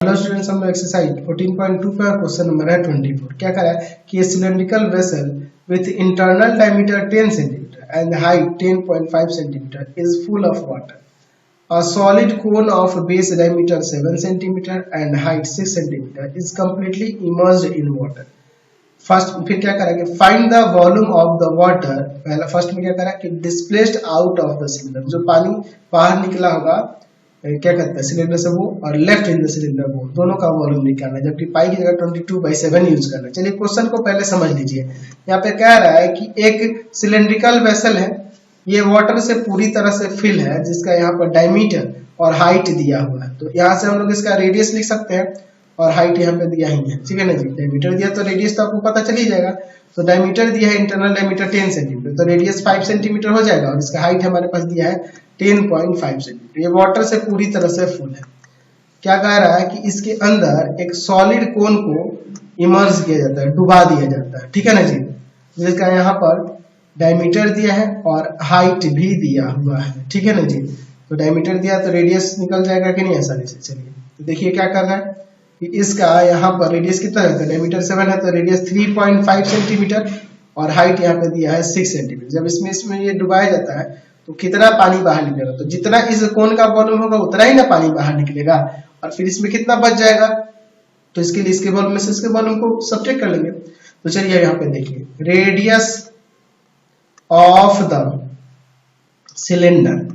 Hello students, हम लोग exercise 14.2 पे क्वेश्चन नंबर है 24। क्या करा है कि cylindrical vessel with internal diameter 10 centimetre and height 10.5 centimetre is full of water. A solid cone of base diameter 7 centimeter and height 6 centimeter is completely immersed in water. First फिर क्या करा कि find the volume of the water. पहला first में क्या करा कि displaced out of the cylinder, जो पानी बाहर निकला होगा क्या कहते हैं सिलेंडर से वो, और लेफ्ट इन द सिलेंडर वो, दोनों का वॉल्यूम निकालना है, जबकि पाई की जगह 22/7 यूज करना है। चलिए क्वेश्चन को पहले समझ लीजिए। यहाँ पे कह रहा है कि एक सिलेंड्रिकल वेसल है, ये वाटर से पूरी तरह से फिल है, जिसका यहाँ पर डायमीटर और हाइट दिया हुआ है। तो यहाँ से हम लोग इसका रेडियस लिख सकते हैं और हाइट यहाँ पे दिया ही है, ठीक है ना जी। डायमीटर दिया तो रेडियस तो आपको पता चल ही जाएगा। तो डायमीटर दिया है इंटरनल डायमीटर 10 सेंटीमीटर, तो रेडियस 5 सेंटीमीटर हो जाएगा, और इसका हाइट हमारे पास दिया है 10.5 सेंटीमीटर। ये वाटर से पूरी तरह से फुल है। क्या कह रहा है कि इसके अंदर एक सॉलिड कोन को इमर्ज किया जाता है, डुबा दिया जाता है, ठीक है ना जी। जिसका यहाँ पर डायमीटर दिया है और हाइट भी दिया हुआ है, ठीक है ना जी। तो डायमीटर दिया तो रेडियस निकल जाएगा कि नहीं आसानी से। चलिए तो देखिए क्या कर रहा है कि इसका यहाँ पर रेडियस कितना रहता है, डायमीटर 7 है तो रेडियस 3.5 सेंटीमीटर और हाइट यहाँ पे दिया है 6 सेंटीमीटर। जब इसमें ये डुबाया जाता है तो कितना पानी बाहर निकलेगा, तो जितना इस कोन का वॉल्यूम होगा उतना ही ना पानी बाहर निकलेगा, और फिर इसमें कितना बच जाएगा, तो इसके लिए इसके वॉल्यूम में से इसके वॉल्यूम को सब्ट्रैक्ट कर लेंगे। तो चलिए यहाँ पे देखिए, radius of the cylinder,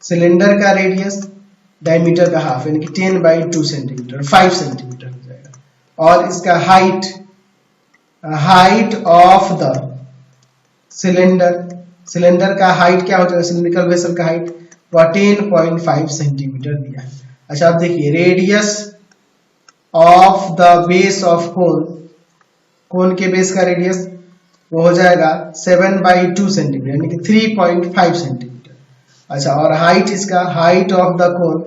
cylinder का रेडियस डायमीटर का हाफ यानी कि 10/2 सेंटीमीटर, 5 सेंटीमीटर हो जाएगा, और इसका height, height of the cylinder, cylinder का हाइट क्या हो जाएगा, सिलिंड्रिकल वेसल का हाइट वह 10.5 सेंटीमीटर दिया है। अच्छा अब देखिए, radius of the base of cone, cone के बेस का रेडियस वो हो जाएगा 7/2 सेंटीमीटर यानी कि 3.5 सेंटीमीटर। अच्छा और हाइट, इसका height of the cone,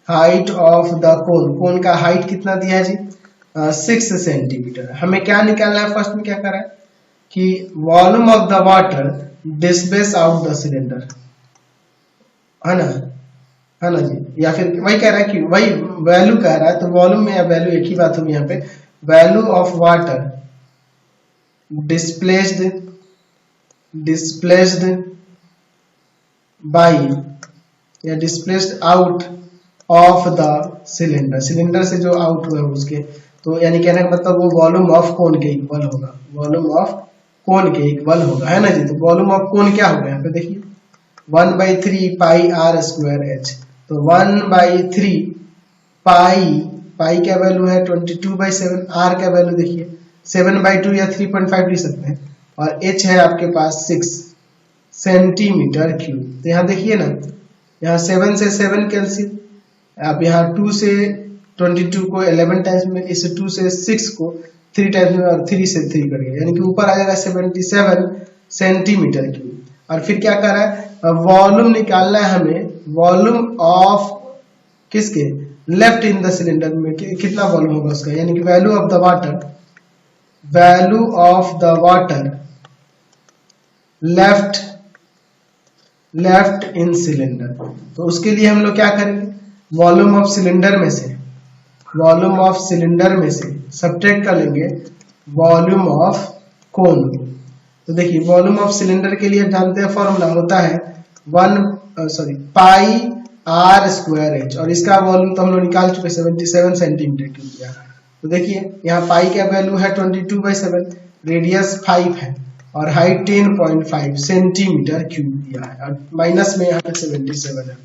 height of the cone, cone का हाइट कितना दिया है जी, 6 सेंटीमीटर। हमें क्या निकालना है, फर्स्ट में क्या करा है कि volume of the water displace out the cylinder, है ना जी। या फिर वही कह रहा है कि वही वैल्यू कह रहा है, तो वॉल्यूम में या वैल्यू एक ही बात होगी यहाँ पे। Value of water displaced, displaced by या displaced out of the cylinder, cylinder से जो आउट हुआ है उसके, तो यानी कहने का मतलब वो वॉल्यूम ऑफ कोन के इक्वल होगा, वॉल्यूम ऑफ कोन के इक्वल होगा, है ना जी। तो वॉल्यूम ऑफ कोन क्या होगा यहाँ पे देखिए, 1/3 पाई आर स्क्वायर एच। तो 1/3 पाई, पाई क्या वैल्यू है 22/7, आर का वैल्यू देखिए 7/2 या 3.5 लिख सकते हैं, और एच है आपके पास 6 सेंटीमीटर क्यूब। तो यहाँ देखिए ना, यहाँ 7 से 7 कैंसिल, आप यहाँ 2 से 22 को 11 टाइम्स में, इस 2 से 6 को 3 टाइम्स में, और 3 से 3 करेंगे यानी कि ऊपर आ जाएगा 77 सेंटीमीटर क्यूब। और फिर क्या कर रहा है, वॉल्यूम निकालना है हमें, वॉल्यूम ऑफ किसके, लेफ्ट इन द सिलेंडर में कितना वॉल्यूम होगा उसका, यानी कि value of the water, value of the water left, left in cylinder. तो उसके लिए हम लोग क्या करेंगे, वॉल्यूम ऑफ सिलेंडर में से, वॉल्यूम ऑफ सिलेंडर में से सब्ट्रैक्ट कर लेंगे वॉल्यूम ऑफ कोन। तो देखिए वॉल्यूम ऑफ सिलेंडर के लिए जानते हैं फॉर्मूला होता है पाई आर स्क्वायर एच, और इसका वॉल्यूम तो हम लोग निकाल चुके 77 सेंटीमीटर क्यूब दिया। तो देखिए यहाँ पाई का वैल्यू है 22/7, रेडियस 5 है और हाइट 10.5 सेंटीमीटर क्यूब दिया है, और माइनस में यहाँ पे 77 है,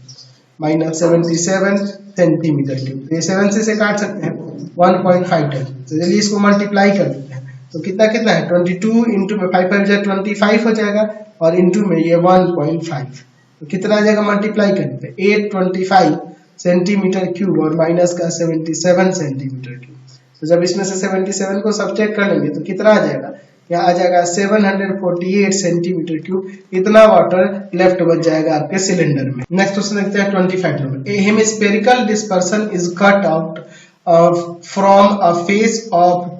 माइनस 77 सेंटीमीटर क्यूब। ये 7 से काट सकते हैं 1.5 टन। तो चलिए इसको मल्टीप्लाई कर देते हैं, तो कितना कितना है 22 इंटू में 5 25 हो जाएगा, और इंटू में ये 1.5, तो कितना आ जाएगा मल्टीप्लाई करते हैं 825 सेंटीमीटर क्यूब और माइनस का 77 सेंटीमीटर क्यूब। तो जब इसमें से 77 को सब्ट्रैक्ट कर लेंगे तो कितना आ जाएगा, यहाँ आ जाएगा 748 सेंटीमीटर क्यूब। इतना वाटर लेफ्ट बच जाएगा आपके सिलेंडर में। नेक्स्ट क्वेश्चन देखते हैं 25 number. A hemispherical dispersion is cut out from a face of